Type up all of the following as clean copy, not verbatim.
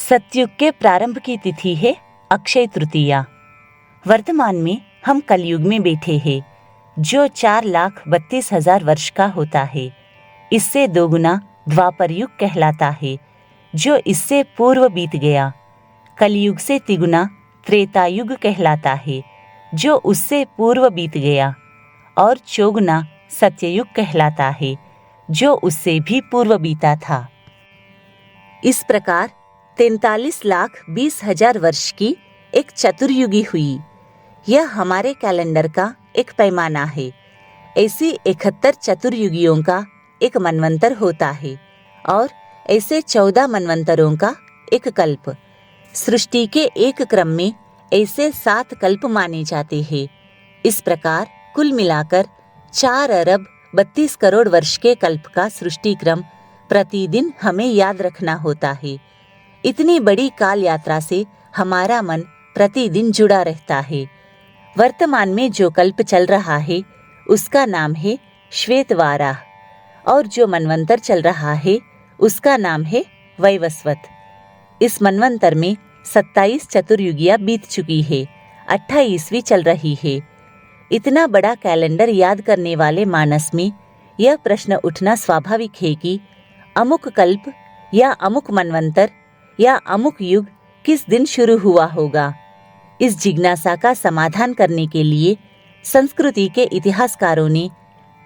सतयुग के प्रारंभ की तिथि है अक्षय तृतीया। वर्तमान में हम कलयुग में बैठे हैं, जो 4,32,000 वर्ष का होता है। इससे दोगुना द्वापर युग कहलाता है, जो इससे पूर्व बीत गया। कलयुग से तिगुना त्रेता युग कहलाता है, जो उससे पूर्व बीत गया। और चौगुना सत्ययुग कहलाता है, जो उससे भी पूर्व बीता था। इस प्रकार 43,20,000 वर्ष की एक चतुर्युगी हुई। यह हमारे कैलेंडर का एक पैमाना है। ऐसी 71 चतुर्युगियों का एक मनवंतर होता है और ऐसे 14 मनवंतरों का एक कल्प। सृष्टि के एक क्रम में ऐसे 7 कल्प माने जाते हैं। इस प्रकार कुल मिलाकर 4 अरब 32 करोड़ वर्ष के कल्प का सृष्टि क्रम प्रतिदिन हमें याद रखना होता है। इतनी बड़ी काल यात्रा से हमारा मन प्रतिदिन जुड़ा रहता है। वर्तमान में जो कल्प चल रहा है उसका नाम है श्वेतवाराह और जो मनवंतर चल रहा है उसका नाम है वैवस्वत। इस मनवंतर में 27 चतुर्युगियां बीत चुकी है, 28वीं चल रही है। इतना बड़ा कैलेंडर याद करने वाले मानस में यह प्रश्न उठना स्वाभाविक है कि अमुक कल्प या अमुक मनवंतर या अमुक युग किस दिन शुरू हुआ होगा। इस जिज्ञासा का समाधान करने के लिए संस्कृति के इतिहासकारों ने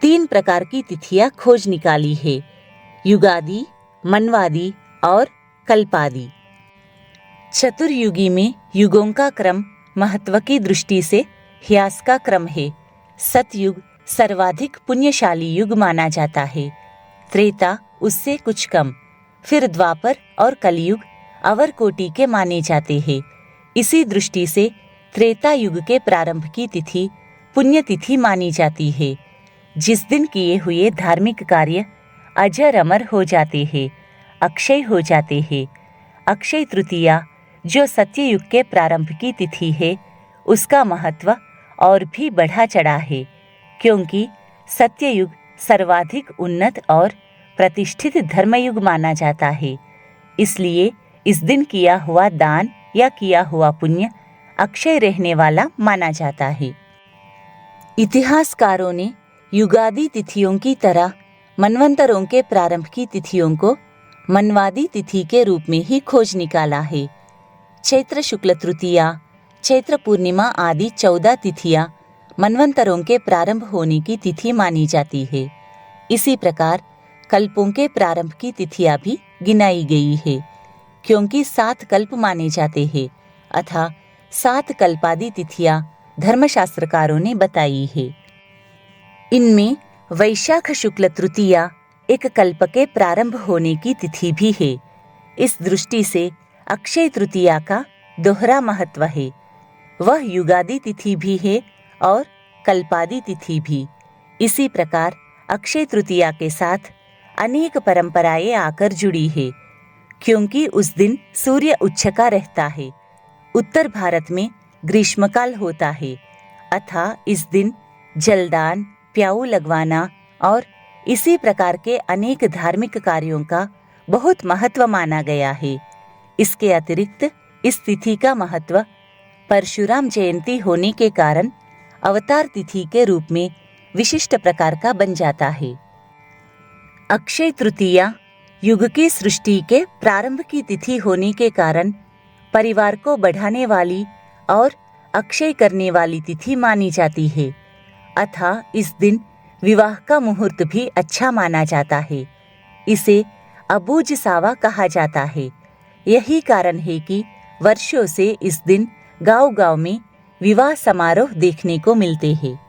3 प्रकार की तिथियां खोज निकाली है: युगादि, मनवादि और कल्पादि। चतुर्युगी में युगों का क्रम महत्व की दृष्टि से ह्यास का क्रम है। सतयुग सर्वाधिक पुण्यशाली युग माना जाता है, त्रेता उससे कुछ कम, फिर द्वापर और कलयुग अवर कोटि के माने जाते हैं। इसी दृष्टि से त्रेता युग के प्रारंभ की तिथि पुण्यतिथि मानी जाती है, जिस दिन किए हुए धार्मिक कार्य अजर अमर हो जाते हैं, अक्षय हो जाते हैं। अक्षय तृतीया जो सत्ययुग के प्रारंभ की तिथि है, उसका महत्व और भी बढ़ा चढ़ा है, क्योंकि सत्ययुग सर्वाधिक उन्नत और प्रतिष्ठित धर्मयुग माना जाता है। इसलिए इस दिन किया हुआ दान या किया हुआ पुण्य अक्षय रहने वाला माना जाता है। इतिहासकारों ने युगादि तिथियों की तरह मनवंतरों के प्रारंभ की तिथियों को मनवादि तिथि के रूप में ही खोज निकाला है। चैत्र शुक्ल तृतीया, चैत्र पूर्णिमा आदि 14 तिथियां मनवंतरों के प्रारंभ होने की तिथि मानी जाती है। इसी प्रकार कल्पों के प्रारंभ की तिथियां भी गिनाई गई है, क्योंकि 7 कल्प माने जाते हैं, अतः 7 कल्पादि तिथियां धर्मशास्त्रकारों ने बताई है। इनमें वैशाख शुक्ल तृतीया एक कल्प के प्रारंभ होने की तिथि भी है। इस दृष्टि से अक्षय तृतीया का दोहरा महत्व है। वह युगादि तिथि भी है और कल्पादि तिथि भी। इसी प्रकार अक्षय तृतीया के साथ अनेक परंपराएं आकर जुड़ी है, क्योंकि उस दिन सूर्य उच्च का रहता है। उत्तर भारत में ग्रीष्मकाल होता है, अतः इस दिन जलदान, प्याऊ लगवाना और इसी प्रकार के अनेक धार्मिक कार्यों का बहुत महत्व माना गया है। इसके अतिरिक्त इस तिथि का महत्व परशुराम जयंती होने के कारण अवतार तिथि के रूप में विशिष्ट प्रकार का बन जाता है। अक्षय तृतीया युग की सृष्टि के प्रारंभ की तिथि होने के कारण परिवार को बढ़ाने वाली और अक्षय करने वाली तिथि मानी जाती है, अतः इस दिन विवाह का मुहूर्त भी अच्छा माना जाता है। इसे अबूझ सावा कहा जाता है। यही कारण है कि वर्षों से इस दिन गांव-गांव में विवाह समारोह देखने को मिलते हैं।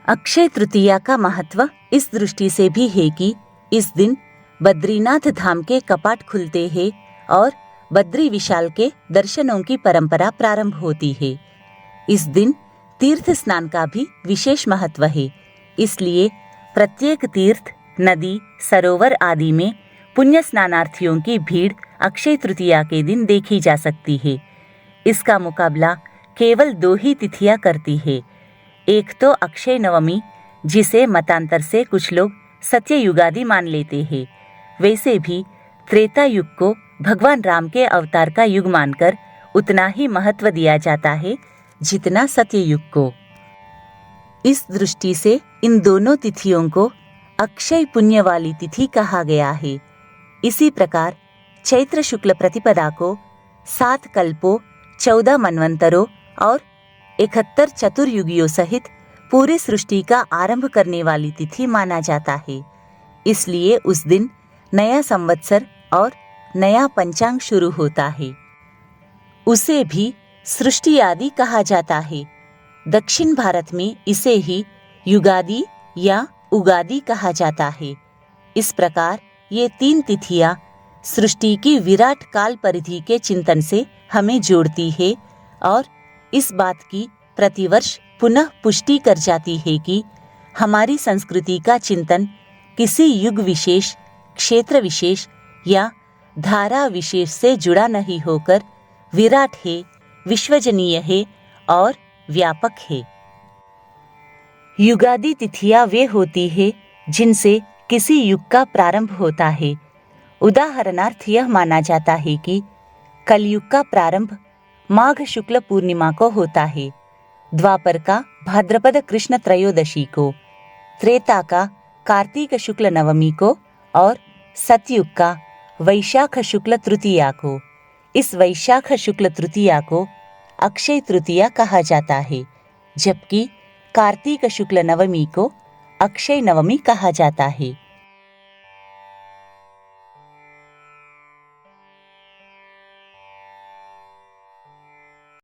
अक्षय तृतीया का महत्व इस दृष्टि से भी है कि इस दिन बद्रीनाथ धाम के कपाट खुलते हैं और बद्री विशाल के दर्शनों की परंपरा प्रारंभ होती है। इस दिन तीर्थ स्नान का भी विशेष महत्व है। इसलिए प्रत्येक तीर्थ, नदी, सरोवर आदि में पुण्य स्नानार्थियों की भीड़ अक्षय तृतीया के दिन देखी जा सकती है। इसका मुकाबला केवल 2 ही तिथियां करती है। एक तो अक्षय नवमी, जिसे मतांतर से कुछ लोग सत्य युगादि मान लेते हैं। वैसे भी त्रेता युग को भगवान राम के अवतार का युग मानकर उतना ही महत्व दिया जाता है जितना सत्ययुग को। इस दृष्टि से इन दोनों तिथियों को अक्षय पुण्य वाली तिथि कहा गया है। इसी प्रकार चैत्र शुक्ल प्रतिपदा को 7 कल्पों, 14 मनवंतरों और 71 चतुर्युगियों सहित पूरी सृष्टि का आरंभ करने वाली तिथि माना जाता है। इसलिए उस दिन नया संवत्सर और नया पंचांग शुरू होता है। उसे भी सृष्टि आदि कहा जाता है। दक्षिण भारत में इसे ही युगादि या उगादि कहा जाता है। इस प्रकार ये 3 तिथियां सृष्टि की विराट काल परिधि के चिंतन से हमें जोड़ती है और इस बात की प्रतिवर्ष पुनः पुष्टि कर जाती है कि हमारी संस्कृति का चिंतन किसी युग विशेष, क्षेत्र विशेष या धारा विशेष से जुड़ा नहीं होकर विराट है, विश्वजनीय है और व्यापक है। युगादि तिथियां वे होती है जिनसे किसी युग का प्रारंभ होता है। उदाहरणार्थ यह माना जाता है कि कलयुग का प्रारंभ माघ शुक्ल पूर्णिमा को होता है, द्वापर का भाद्रपद कृष्ण त्रयोदशी को, त्रेता का कार्तिक शुक्ल नवमी को और सतयुग का वैशाख शुक्ल तृतीया को। इस वैशाख शुक्ल तृतीया को अक्षय तृतीया कहा जाता है, जबकि कार्तिक शुक्ल नवमी को अक्षय नवमी कहा जाता है।